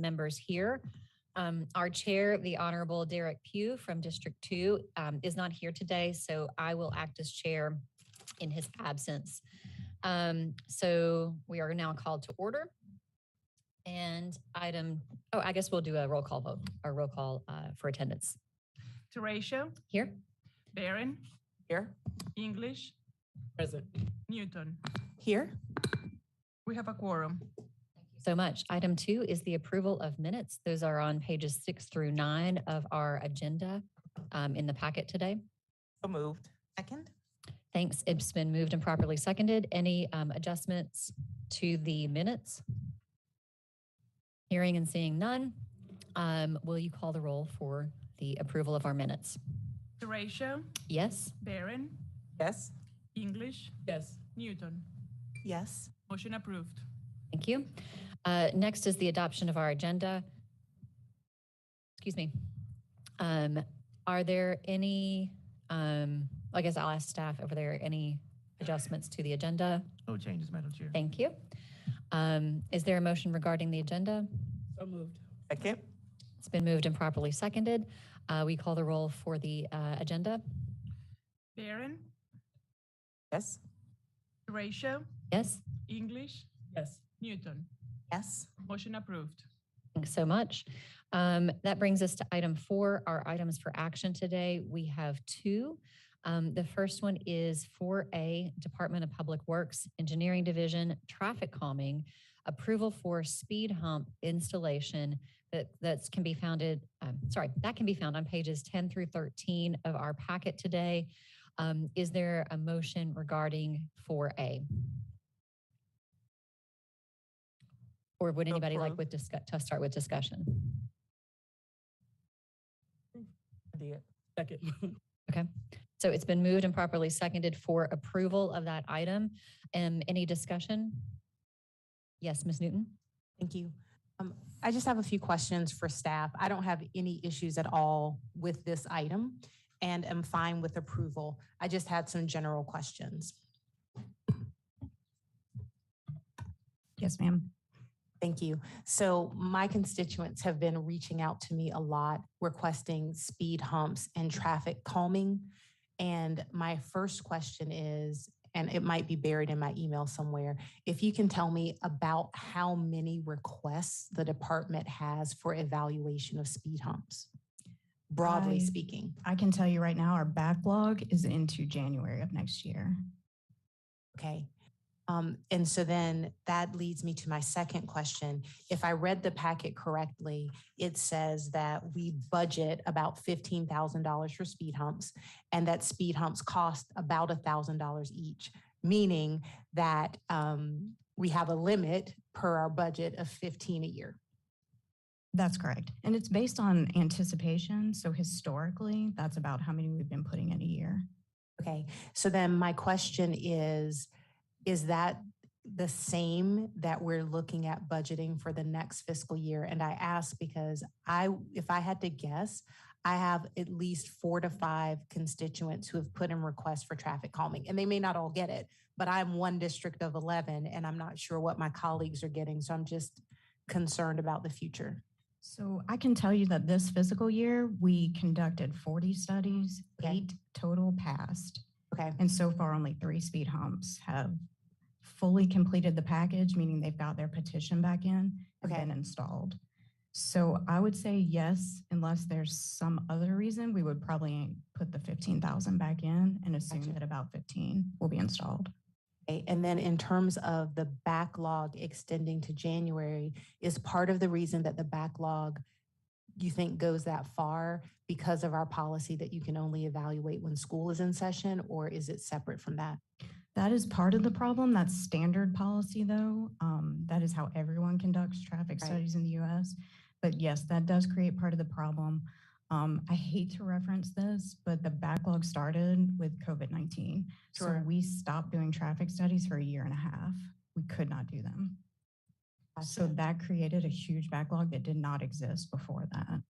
members here. Our chair, the Honorable Derek Pugh from District 2, is not here today, so I will act as chair in his absence. So we are now called to order. And I guess we'll do a roll call vote, or roll call for attendance. Teratio. Here. Barron. Here. English. Present. Newton. Here. We have a quorum. Thank you so much. Item 2 is the approval of minutes. Those are on pages 6 through 9 of our agenda in the packet today. So moved. Second. Thanks. It's been moved and properly seconded. Any adjustments to the minutes? Hearing and seeing none, will you call the roll for the approval of our minutes? Teratio. Yes. Barron. Yes. English. Yes. Newton. Yes. Motion approved. Thank you. Next is the adoption of our agenda. Excuse me. Are there any, I guess I'll ask staff, are there any adjustments to the agenda? No changes, Madam Chair. Thank you. Is there a motion regarding the agenda? So moved. Second. It's been moved and properly seconded. We call the roll for the agenda. Barron. Yes. Teratio. Yes. English. Yes. Newton. Yes. Motion approved. Thanks so much. That brings us to item 4, our items for action today. We have 2. The first one is 4A, Department of Public Works, Engineering Division, Traffic Calming, approval for speed hump installation that can be found on pages 10 through 13 of our packet today. Is there a motion regarding 4A? Or would anybody like to start with discussion? I did. Second. Okay. So it's been moved and properly seconded for approval of that item. Any discussion? Yes, Ms. Newton. Thank you. I just have a few questions for staff. I don't have any issues at all with this item and am fine with approval. I just had some general questions. Yes, ma'am. Thank you. So my constituents have been reaching out to me a lot, requesting speed humps and traffic calming. And my first question is, and it might be buried in my email somewhere, if you can tell me about how many requests the department has for evaluation of speed humps, broadly speaking. I can tell you right now, our backlog is into January of next year. Okay. And so then that leads me to my second question. If I read the packet correctly, it says that we budget about $15,000 for speed humps and that speed humps cost about $1,000 each, meaning that we have a limit per our budget of $15,000 a year. That's correct. And it's based on anticipation. So historically, that's about how many we've been putting in a year. Okay. So then my question is that the same that we're looking at budgeting for the next fiscal year? And I ask because if I had to guess, I have at least 4 to 5 constituents who have put in requests for traffic calming, and they may not all get it, but I'm one district of 11 and I'm not sure what my colleagues are getting. So I'm just concerned about the future. So I can tell you that this fiscal year, we conducted 40 studies, 8 total passed. Okay. And so far only 3 speed humps have fully completed the package, meaning they've got their petition back in and been installed. So I would say yes, unless there's some other reason, we would probably put the 15,000 back in and assume that about 15 will be installed. Okay. And then in terms of the backlog extending to January, is part of the reason that the backlog you think goes that far because of our policy that you can only evaluate when school is in session, or is it separate from that? That is part of the problem. That's standard policy, though. That is how everyone conducts traffic studies in the U.S. But yes, that does create part of the problem. I hate to reference this, but the backlog started with COVID-19. Sure. So we stopped doing traffic studies for 1.5 years. We could not do them. Gotcha. So that created a huge backlog that did not exist before that.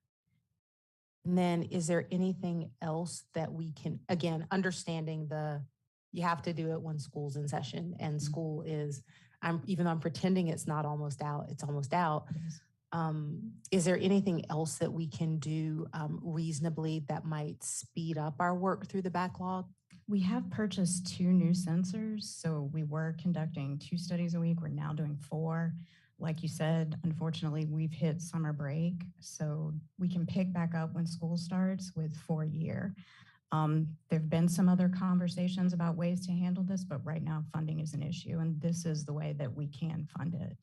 And then is there anything else that we can, again, understanding you have to do it when school's in session and school is, even though I'm pretending it's not almost out, it's almost out. Is there anything else that we can do reasonably that might speed up our work through the backlog? We have purchased 2 new sensors, so we were conducting 2 studies a week. We're now doing 4. Like you said, unfortunately, we've hit summer break, so we can pick back up when school starts with 4 a year. There've been some other conversations about ways to handle this, but right now funding is an issue, and this is the way that we can fund it.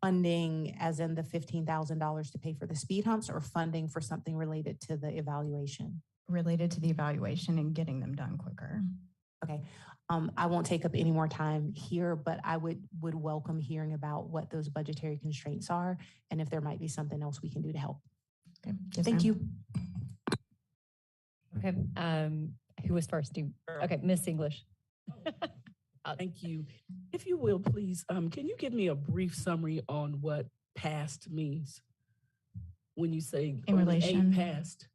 Funding as in the $15,000 to pay for the speed humps, or funding for something related to the evaluation? Related to the evaluation and getting them done quicker. Okay. I won't take up any more time here, but I would welcome hearing about what those budgetary constraints are and if there might be something else we can do to help. Okay. Yes, Thank ma'am. you. Okay, who was first? Okay, Miss English. Thank you. If you will, please, can you give me a brief summary on what passed means? When you say In only relation- 8 passed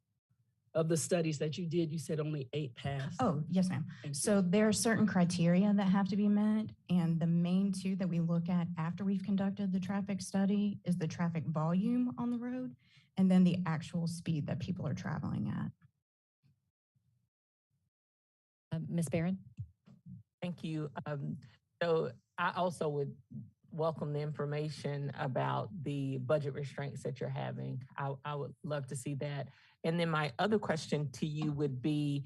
of the studies that you did, you said only 8 passed. Oh, yes, ma'am. Thank you. So there are certain criteria that have to be met, and the main 2 that we look at after we've conducted the traffic study is the traffic volume on the road and then the actual speed that people are traveling at. Ms. Barron? Thank you. So I also would welcome the information about the budget restraints that you're having. I would love to see that. And then my other question to you would be,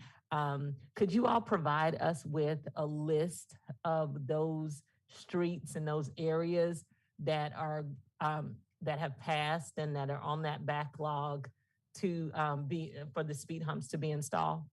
could you all provide us with a list of those streets and those areas that are that have passed and that are on that backlog to be for the speed humps to be installed?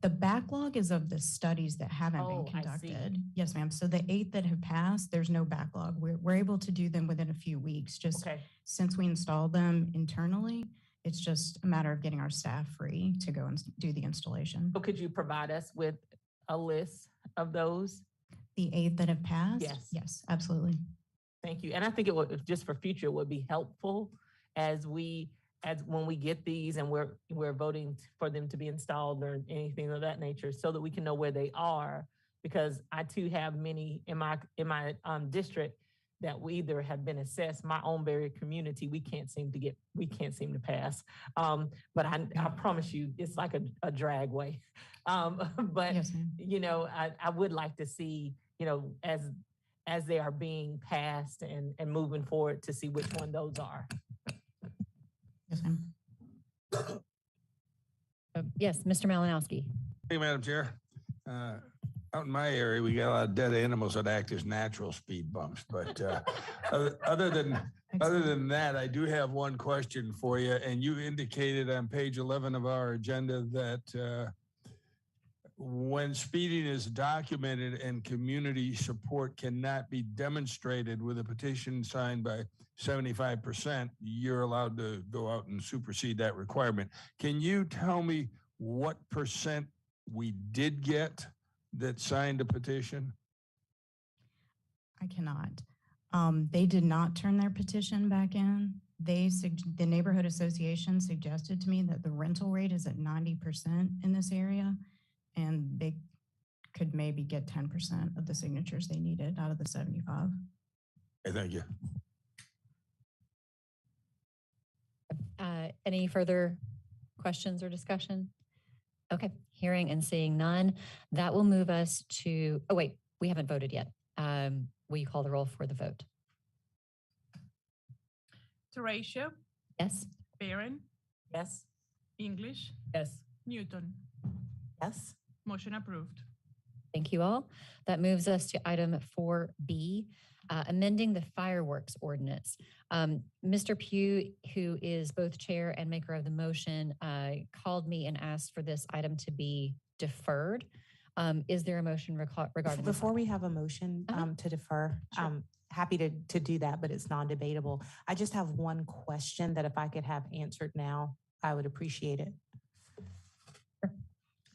The backlog is of the studies that haven't Oh, been I see. conducted. Yes, ma'am. So the 8 that have passed, there's no backlog. We're able to do them within a few weeks. Just Okay. since we installed them internally, it's just a matter of getting our staff free to go and do the installation. So could you provide us with a list of those? The 8 that have passed? Yes. Yes, absolutely. Thank you. And I think it would, just for future, it would be helpful as when we get these and we're voting for them to be installed or anything of that nature, so that we can know where they are. Because I too have many in my district that we either have been assessed, my own very community, we can't seem to pass. But I promise you, it's like a dragway. But Yes, ma'am. you know, I would like to see, you know, as they are being passed and moving forward, to see which one those are. Yes, ma'am. Yes, Mr. Malinowski. Hey, Madam Chair. Out in my area, we got a lot of dead animals that act as natural speed bumps. But other than that, I do have one question for you. And you indicated on page 11 of our agenda that when speeding is documented and community support cannot be demonstrated with a petition signed by 75%, you're allowed to go out and supersede that requirement. Can you tell me what percent we did get that signed a petition? I cannot. They did not turn their petition back in. The neighborhood association suggested to me that the rental rate is at 90% in this area, and they could maybe get 10% of the signatures they needed out of the 75. Okay, thank you. Any further questions or discussion? Okay, hearing and seeing none, that will move us to, oh wait, we haven't voted yet. Will you call the roll for the vote? Teratio, Yes? Barron, Yes? English, Yes. Newton. Yes. Motion approved. Thank you all. That moves us to item 4B, amending the fireworks ordinance. Mr. Pugh, who is both chair and maker of the motion, called me and asked for this item to be deferred. Is there a motion regarding this? Before we have a motion to defer, Sure. happy to do that, but it's non-debatable. I just have one question that if I could have answered now, I would appreciate it.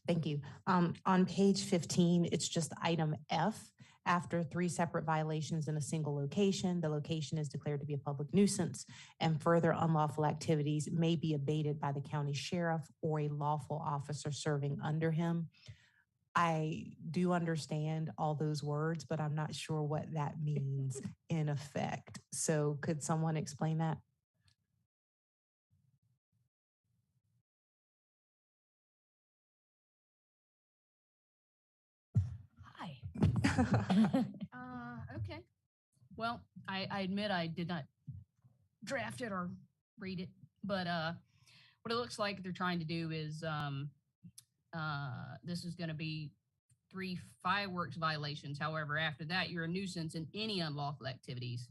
Thank you. On page 15, it's just item F. After 3 separate violations in a single location, the location is declared to be a public nuisance, and further unlawful activities may be abated by the county sheriff or a lawful officer serving under him. I do understand all those words, but I'm not sure what that means in effect. So could someone explain that? Hi. Okay. Well, I admit I did not draft it or read it, but what it looks like they're trying to do is this is going to be 3 fireworks violations. However, after that, you're a nuisance in any unlawful activities.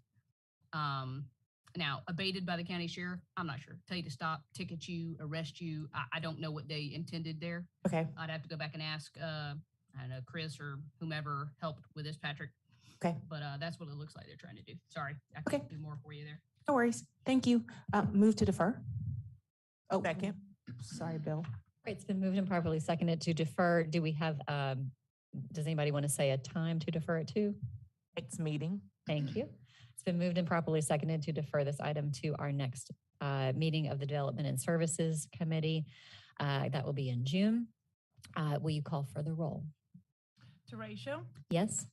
Now, abated by the county sheriff, I'm not sure. Tell you to stop, ticket you, arrest you. I don't know what they intended there. Okay. I'd have to go back and ask, I don't know, Chris or whomever helped with this, Patrick. Okay. But that's what it looks like they're trying to do. Sorry, I Okay. can't do more for you there. No worries. Thank you. Move to defer. Oh, Second. sorry, Bill. Right, it's been moved and properly seconded to defer. Do we have, does anybody want to say a time to defer it to? Next meeting. Thank you. It's been moved and properly seconded to defer this item to our next meeting of the Development and Services Committee. That will be in June. Will you call for the roll? Teratio, Yes?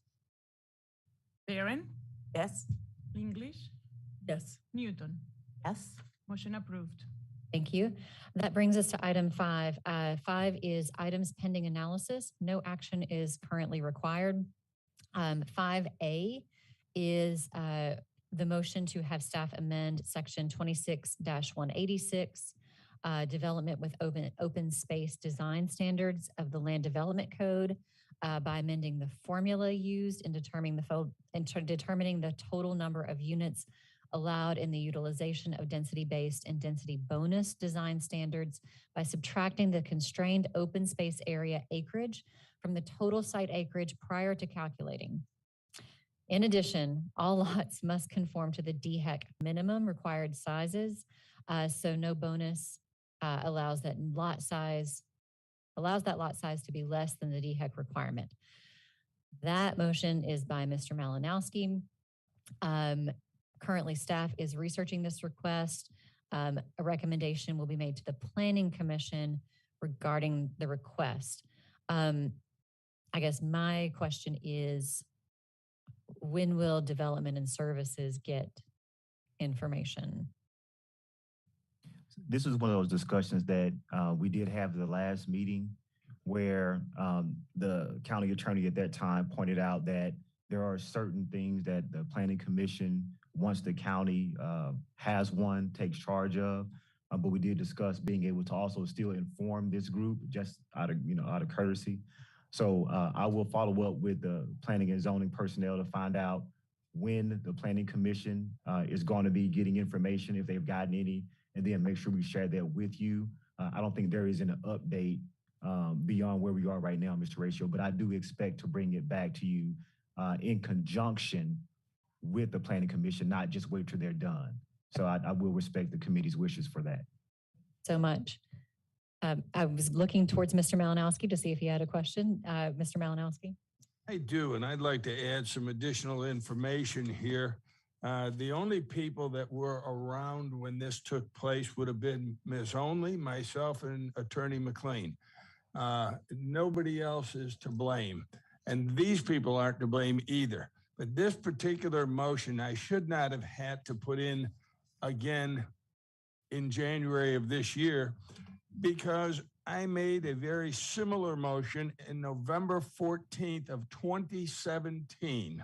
Barron, Yes. English, Yes. Newton. Yes. Motion approved. Thank you. That brings us to item 5. 5 is items pending analysis. No action is currently required. 5A is the motion to have staff amend section 26-186, development with open space design standards of the Land Development Code by amending the formula used in determining the total number of units allowed in the utilization of density-based and density bonus design standards by subtracting the constrained open space area acreage from the total site acreage prior to calculating. In addition, all lots must conform to the DHEC minimum required sizes, so no bonus allows that lot size to be less than the DHEC requirement. That motion is by Mr. Malinowski. Currently, staff is researching this request. A recommendation will be made to the Planning Commission regarding the request. I guess my question is, when will Development and Services get information? This was one of those discussions that we did have at the last meeting where the county attorney at that time pointed out that there are certain things that the Planning Commission, once the county has one, takes charge of. But we did discuss being able to also still inform this group just out of courtesy. So I will follow up with the planning and zoning personnel to find out when the Planning Commission is going to be getting information, if they've gotten any, and then make sure we share that with you. I don't think there is an update beyond where we are right now, Mr. Ratio, but I do expect to bring it back to you in conjunction with the Planning Commission, not just wait till they're done. So I will respect the committee's wishes for that. So much. I was looking towards Mr. Malinowski to see if he had a question. Mr. Malinowski? I do, and I'd like to add some additional information here. The only people that were around when this took place would have been Ms. Only, myself, and Attorney McLean. Nobody else is to blame. And these people aren't to blame either. But this particular motion, I should not have had to put in again in January of this year, because I made a very similar motion in November 14th of 2017.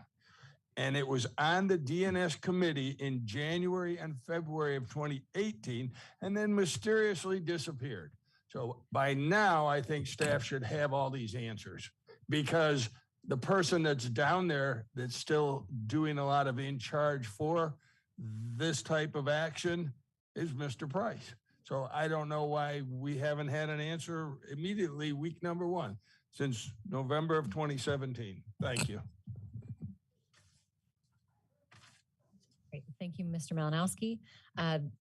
And it was on the DNS committee in January and February of 2018, and then mysteriously disappeared. So by now, I think staff should have all these answers, because the person that's down there that's still doing a lot of in charge for this type of action is Mr. Price. So I don't know why we haven't had an answer immediately week number 1 since November of 2017. Thank you. Great. Thank you, Mr. Malinowski.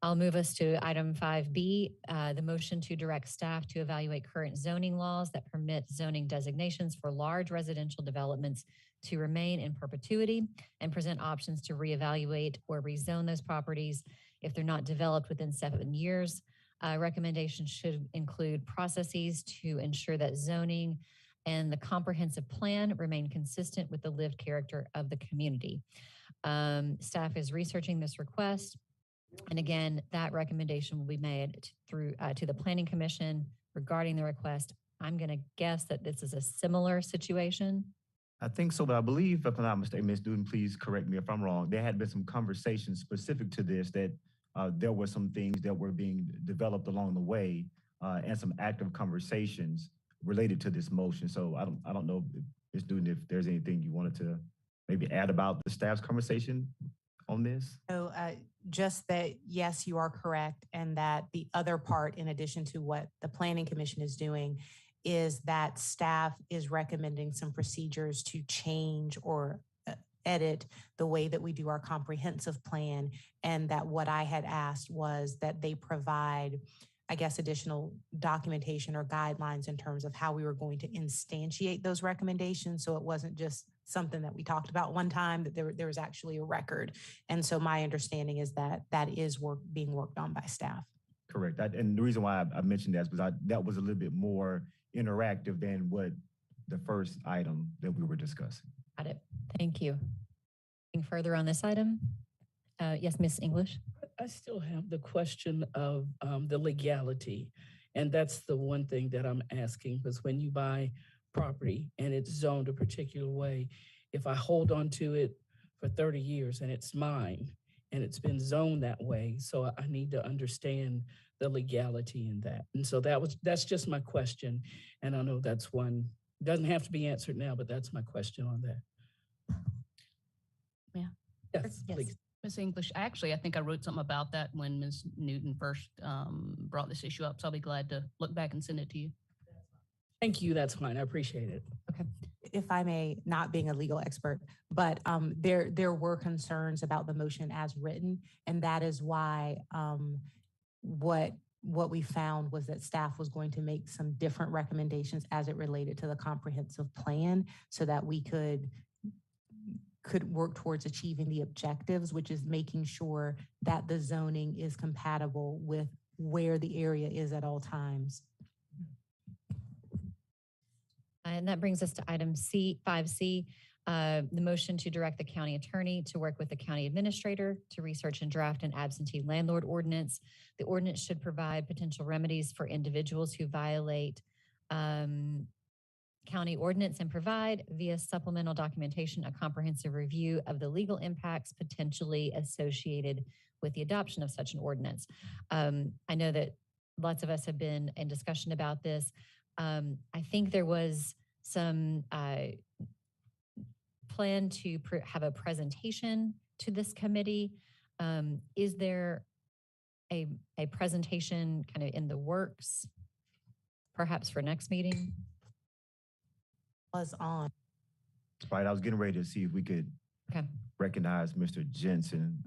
I'll move us to item 5B, the motion to direct staff to evaluate current zoning laws that permit zoning designations for large residential developments to remain in perpetuity and present options to reevaluate or rezone those properties if they're not developed within 7 years. Recommendations should include processes to ensure that zoning and the comprehensive plan remain consistent with the lived character of the community. Staff is researching this request. And again, that recommendation will be made to the Planning Commission regarding the request. I'm going to guess that this is a similar situation. I think so, but I believe, if I'm not mistaken, Ms. Newton, please correct me if I'm wrong. There had been some conversations specific to this that there were some things that were being developed along the way and some active conversations related to this motion. So I don't know, Ms. Newton, if there's anything you wanted to maybe add about the staff's conversation on this. So just that, yes, you are correct. And that the other part, in addition to what the Planning Commission is doing, is that staff is recommending some procedures to change or edit the way that we do our comprehensive plan. And that what I had asked was that they provide, I guess, additional documentation or guidelines in terms of how we were going to instantiate those recommendations. So it wasn't just something that we talked about one time, that there was actually a record. And so my understanding is that that is being worked on by staff. Correct. And the reason why I mentioned that is because that was a little bit more interactive than what the first item that we were discussing. Got it. Thank you. Anything further on this item? Yes, Ms. English. I still have the question of the legality. And that's the one thing that I'm asking, because when you buy property and it's zoned a particular way, if I hold on to it for 30 years and it's mine and it's been zoned that way, so I need to understand the legality in that. And so that's just my question. And I know that's one, doesn't have to be answered now, but that's my question on that. Yeah. Yes, please. Ms. English, I think I wrote something about that when Ms. Newton first brought this issue up, so I'll be glad to look back and send it to you. Thank you, that's fine, I appreciate it. Okay. If I may, not being a legal expert, but there were concerns about the motion as written, and that is why what we found was that staff was going to make some different recommendations as it related to the comprehensive plan, so that we could work towards achieving the objectives, which is making sure that the zoning is compatible with where the area is at all times. And that brings us to item 5C, the motion to direct the county attorney to work with the county administrator to research and draft an absentee landlord ordinance. The ordinance should provide potential remedies for individuals who violate county ordinance and provide via supplemental documentation a comprehensive review of the legal impacts potentially associated with the adoption of such an ordinance. I know that lots of us have been in discussion about this. I think there was some plan to have a presentation to this committee. Is there a presentation kind of in the works, perhaps for next meeting? Was on. Right, I was getting ready to see if we could recognize Mr. Jensen,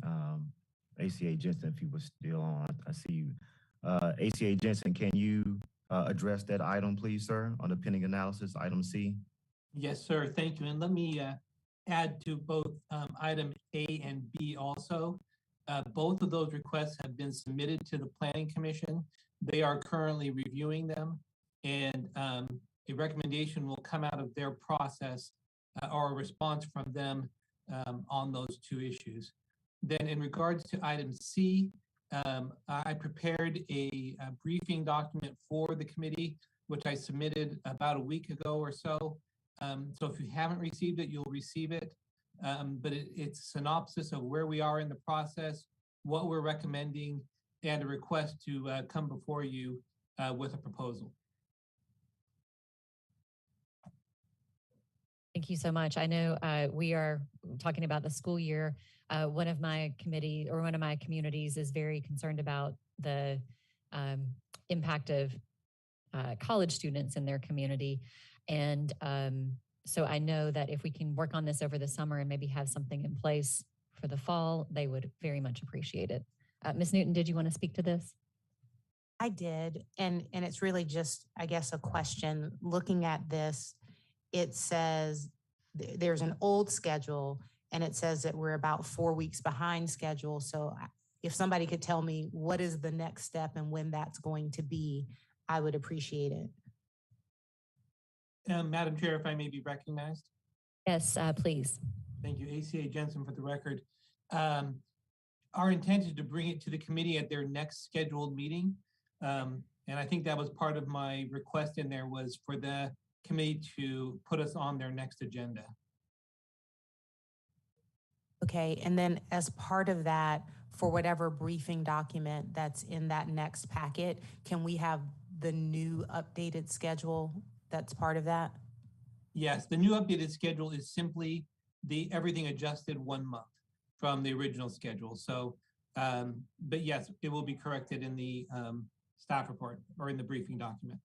ACA Jensen, if he was still on. I see you. ACA Jensen, can you address that item, please, sir, on the pending analysis, item C? Yes, sir. Thank you. And let me add to both item A and B also. Both of those requests have been submitted to the Planning Commission. They are currently reviewing them, and a recommendation will come out of their process or a response from them on those two issues. Then in regards to item C, I prepared a briefing document for the committee, which I submitted about a week ago or so. So if you haven't received it, you'll receive it. But it's a synopsis of where we are in the process, what we're recommending, and a request to come before you with a proposal. Thank you so much. I know we are talking about the school year. One of my communities is very concerned about the impact of college students in their community. And so I know that if we can work on this over the summer and maybe have something in place for the fall, they would very much appreciate it. Ms. Newton, did you want to speak to this? I did. And it's really just, I guess, a question. Looking at this, it says there's an old schedule and it says that we're about 4 weeks behind schedule. So if somebody could tell me what is the next step and when that's going to be, I would appreciate it. Madam Chair, if I may be recognized. Yes, please. Thank you. ACA Jensen for the record. Our intent is to bring it to the committee at their next scheduled meeting. And I think that was part of my request in there was for the committee to put us on their next agenda. Okay, and then as part of that, for whatever briefing document that's in that next packet, can we have the new updated schedule that's part of that? Yes, the new updated schedule is simply everything adjusted 1 month from the original schedule. So, but yes, it will be corrected in the staff report or in the briefing document.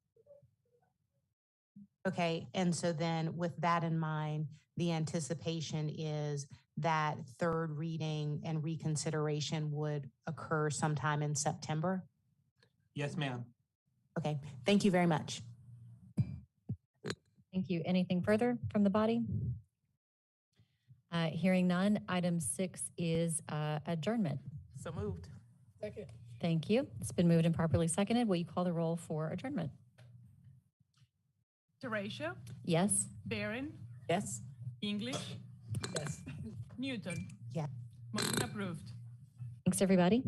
Okay, and so then with that in mind, the anticipation is that third reading and reconsideration would occur sometime in September? Yes, ma'am. Okay, thank you very much. Thank you. Anything further from the body? Hearing none, item 6 is adjournment. So moved. Second. Thank you. It's been moved and properly seconded. Will you call the roll for adjournment? Teratio, Yes. Barron, Yes. English, Yes. Newton. Yeah. Motion approved. Thanks, everybody.